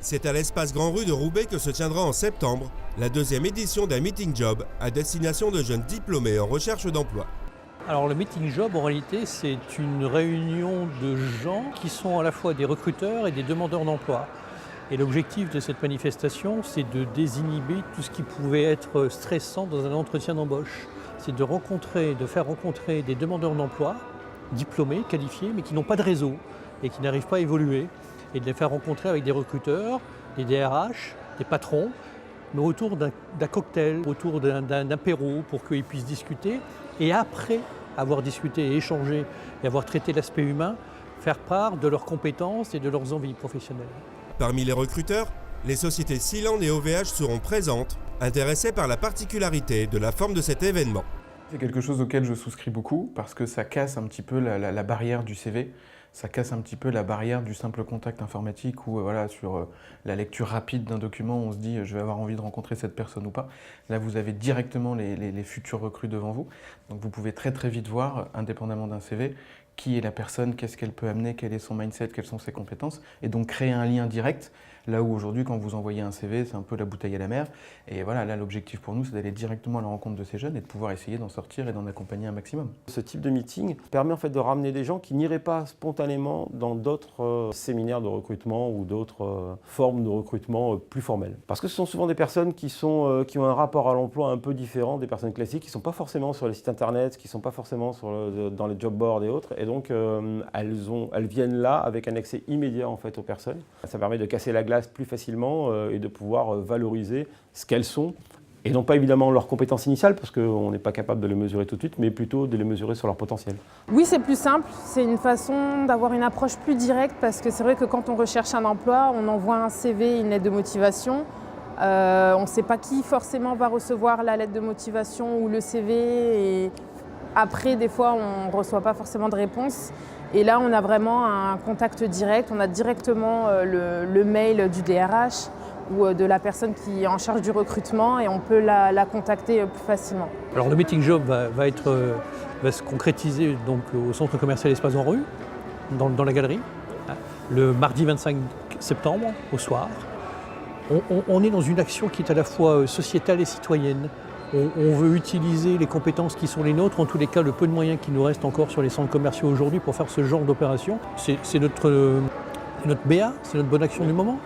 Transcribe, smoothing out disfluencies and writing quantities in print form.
C'est à l'espace Grand Rue de Roubaix que se tiendra en septembre la deuxième édition d'un Meeting Job à destination de jeunes diplômés en recherche d'emploi. Alors le Meeting Job, en réalité, c'est une réunion de gens qui sont à la fois des recruteurs et des demandeurs d'emploi. Et l'objectif de cette manifestation, c'est de désinhiber tout ce qui pouvait être stressant dans un entretien d'embauche. C'est de faire rencontrer des demandeurs d'emploi, diplômés, qualifiés, mais qui n'ont pas de réseau et qui n'arrivent pas à évoluer. Et de les faire rencontrer avec des recruteurs, des DRH, des patrons, mais autour d'un cocktail, autour d'un apéro pour qu'ils puissent discuter. Et après avoir discuté et échangé et avoir traité l'aspect humain, faire part de leurs compétences et de leurs envies professionnelles. Parmi les recruteurs, les sociétés Ceylan et OVH seront présentes, intéressées par la particularité de la forme de cet événement. C'est quelque chose auquel je souscris beaucoup parce que ça casse un petit peu la barrière du CV. Ça casse un petit peu la barrière du simple contact informatique où voilà, sur la lecture rapide d'un document, on se dit je vais avoir envie de rencontrer cette personne ou pas. Là, vous avez directement les futurs recrues devant vous. Donc vous pouvez très vite voir, indépendamment d'un CV, qui est la personne, qu'est-ce qu'elle peut amener, quel est son mindset, quelles sont ses compétences, et donc créer un lien direct. Là où aujourd'hui, quand vous envoyez un CV, c'est un peu la bouteille à la mer. Et voilà, là, l'objectif pour nous, c'est d'aller directement à la rencontre de ces jeunes et de pouvoir essayer d'en sortir et d'en accompagner un maximum. Ce type de meeting permet en fait de ramener des gens qui n'iraient pas spontanément dans d'autres séminaires de recrutement ou d'autres formes de recrutement plus formelles. Parce que ce sont souvent des personnes qui ont un rapport à l'emploi un peu différent des personnes classiques, qui ne sont pas forcément sur les sites internet, qui ne sont pas forcément dans les job boards et autres. Et donc, elles viennent là avec un accès immédiat en fait aux personnes. Ça permet de casser la glace plus facilement et de pouvoir valoriser ce qu'elles sont et non pas évidemment leurs compétences initiales parce qu'on n'est pas capable de les mesurer tout de suite, mais plutôt de les mesurer sur leur potentiel. Oui, c'est plus simple, c'est une façon d'avoir une approche plus directe parce que c'est vrai que quand on recherche un emploi, on envoie un CV, une lettre de motivation. On ne sait pas qui forcément va recevoir la lettre de motivation ou le CV et après des fois on ne reçoit pas forcément de réponse. Et là, on a vraiment un contact direct, on a directement le mail du DRH ou de la personne qui est en charge du recrutement et on peut la contacter plus facilement. Alors le Meeting Job va se concrétiser donc, au centre commercial Espace en Rue, dans la galerie, le mardi 25 septembre au soir. On est dans une action qui est à la fois sociétale et citoyenne. On veut utiliser les compétences qui sont les nôtres, en tous les cas le peu de moyens qui nous restent encore sur les centres commerciaux aujourd'hui pour faire ce genre d'opération. C'est notre BA, c'est notre bonne action du moment.